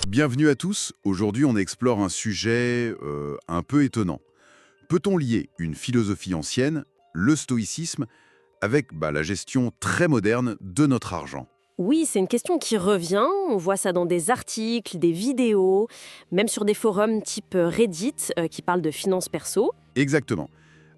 Bienvenue à tous. Aujourd'hui, on explore un sujet un peu étonnant. Peut-on lier une philosophie ancienne, le stoïcisme, avec la gestion très moderne de notre argent? Oui, c'est une question qui revient. On voit ça dans des articles, des vidéos, même sur des forums type Reddit qui parlent de finances perso. Exactement.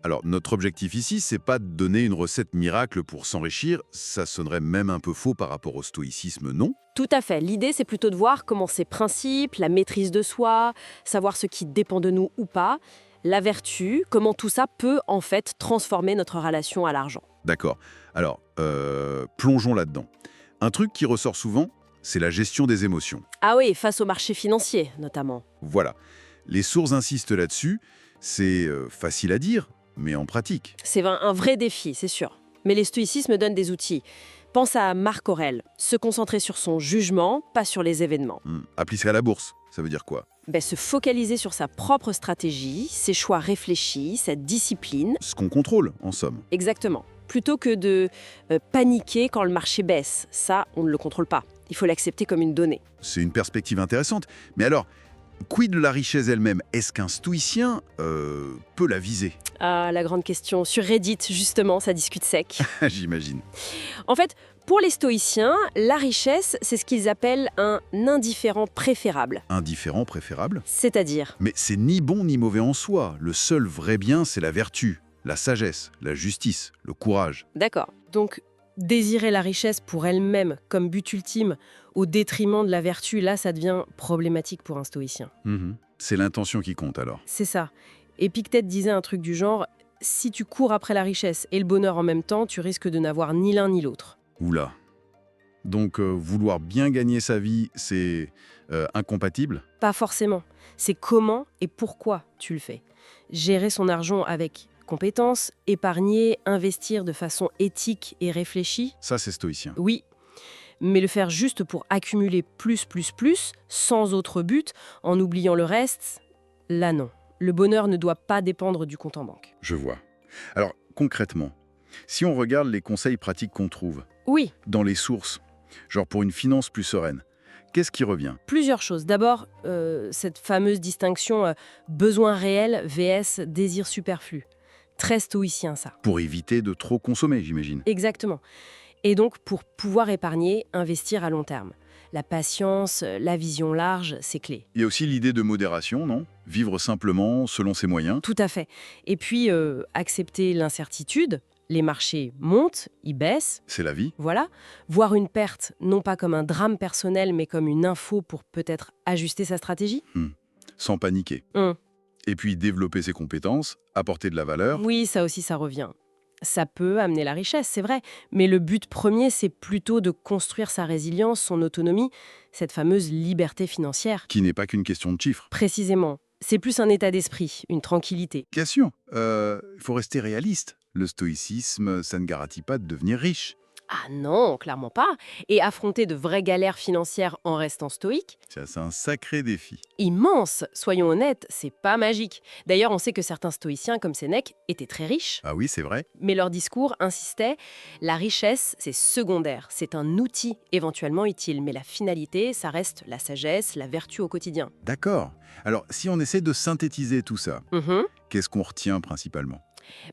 Alors, notre objectif ici, c'est pas de donner une recette miracle pour s'enrichir, ça sonnerait même un peu faux par rapport au stoïcisme, non? Tout à fait. L'idée, c'est plutôt de voir comment ces principes, la maîtrise de soi, savoir ce qui dépend de nous ou pas, la vertu, comment tout ça peut en fait transformer notre relation à l'argent. D'accord. Alors, plongeons là-dedans. Un truc qui ressort souvent, c'est la gestion des émotions. Ah oui, face au marché financier notamment. Voilà. Les sources insistent là-dessus, c'est facile à dire, mais en pratique. C'est un vrai défi, c'est sûr. Mais les stoïcismes donnent des outils. Pense à Marc Aurèle, se concentrer sur son jugement, pas sur les événements. Appliquer à la bourse, ça veut dire quoi? Se focaliser sur sa propre stratégie, ses choix réfléchis, sa discipline. Ce qu'on contrôle, en somme. Exactement. Plutôt que de paniquer quand le marché baisse. Ça, on ne le contrôle pas. Il faut l'accepter comme une donnée. C'est une perspective intéressante. Mais alors, quid de la richesse elle-même? Est-ce qu'un stoïcien peut la viser? Ah, la grande question. Sur Reddit, justement, ça discute sec. J'imagine. En fait, pour les stoïciens, la richesse, c'est ce qu'ils appellent un indifférent préférable. Indifférent, préférable. C'est-à-dire, Mais c'est ni bon ni mauvais en soi. Le seul vrai bien, c'est la vertu, la sagesse, la justice, le courage. d'accord. Donc, désirer la richesse pour elle-même comme but ultime au détriment de la vertu, là, ça devient problématique pour un stoïcien. C'est l'intention qui compte alors. C'est ça. Épictète disait un truc du genre « Si tu cours après la richesse et le bonheur en même temps, tu risques de n'avoir ni l'un ni l'autre. Oula. Donc vouloir bien gagner sa vie, c'est incompatible ?» » Pas forcément. C'est comment et pourquoi tu le fais. Gérer son argent avec compétence, épargner, investir de façon éthique et réfléchie, Ça, c'est stoïcien. oui. Mais le faire juste pour accumuler plus, sans autre but, en oubliant le reste, là non. Le bonheur ne doit pas dépendre du compte en banque. Je vois. Alors, concrètement, si on regarde les conseils pratiques qu'on trouve Oui, dans les sources, genre pour une finance plus sereine, qu'est-ce qui revient? plusieurs choses. D'abord, cette fameuse distinction besoin réel vs désir superflu. Très stoïcien, ça. Pour éviter de trop consommer, j'imagine. Exactement. Et donc, pour pouvoir épargner, investir à long terme. La patience, la vision large, c'est clé. Il y a aussi l'idée de modération, non? Vivre simplement, selon ses moyens. Tout à fait. Et puis, accepter l'incertitude. Les marchés montent, ils baissent, C'est la vie. voilà. Voir une perte, non pas comme un drame personnel, mais comme une info pour peut-être ajuster sa stratégie. Sans paniquer. Et puis développer ses compétences, apporter de la valeur. Oui, ça aussi, ça revient. Ça peut amener la richesse, c'est vrai. Mais le but premier, c'est plutôt de construire sa résilience, son autonomie, cette fameuse liberté financière. Qui n'est pas qu'une question de chiffres. Précisément. C'est plus un état d'esprit, une tranquillité. Bien sûr, il faut rester réaliste. Le stoïcisme, ça ne garantit pas de devenir riche. Ah non, clairement pas. Et affronter de vraies galères financières en restant stoïque, Ça, c'est un sacré défi. immense, soyons honnêtes, c'est pas magique. D'ailleurs, on sait que certains stoïciens, comme Sénèque, étaient très riches. Ah oui, c'est vrai. Mais leur discours insistait, la richesse, c'est secondaire, c'est un outil éventuellement utile, mais la finalité, ça reste la sagesse, la vertu au quotidien. D'accord. Alors, si on essaie de synthétiser tout ça, Mhm. qu'est-ce qu'on retient principalement?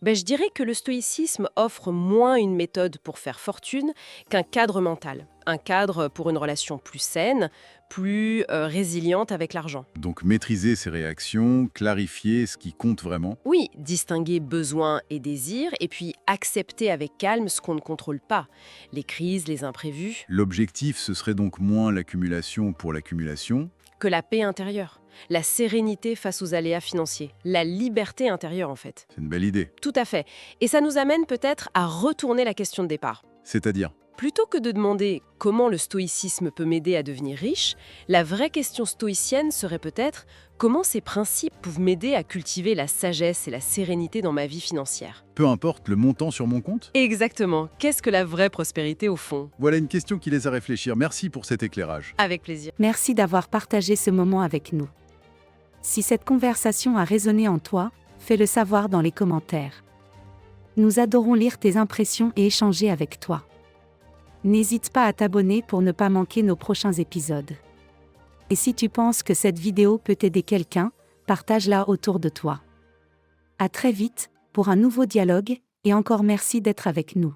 Je dirais que le stoïcisme offre moins une méthode pour faire fortune qu'un cadre mental. Un cadre pour une relation plus saine, plus résiliente avec l'argent. Donc maîtriser ses réactions, clarifier ce qui compte vraiment. Oui, distinguer besoins et désirs, et puis accepter avec calme ce qu'on ne contrôle pas. Les crises, les imprévus, L'objectif, ce serait donc moins l'accumulation pour l'accumulation. que la paix intérieure. La sérénité face aux aléas financiers. La liberté intérieure, en fait. C'est une belle idée. Tout à fait. Et ça nous amène peut-être à retourner la question de départ. C'est-à-dire, Plutôt que de demander comment le stoïcisme peut m'aider à devenir riche, la vraie question stoïcienne serait peut-être comment ces principes peuvent m'aider à cultiver la sagesse et la sérénité dans ma vie financière. peu importe le montant sur mon compte? Exactement. Qu'est-ce que la vraie prospérité au fond? Voilà une question qui laisse à réfléchir. Merci pour cet éclairage. Avec plaisir. Merci d'avoir partagé ce moment avec nous. Si cette conversation a résonné en toi, fais-le savoir dans les commentaires. Nous adorons lire tes impressions et échanger avec toi. N'hésite pas à t'abonner pour ne pas manquer nos prochains épisodes. Et si tu penses que cette vidéo peut aider quelqu'un, partage-la autour de toi. À très vite, pour un nouveau dialogue, et encore merci d'être avec nous.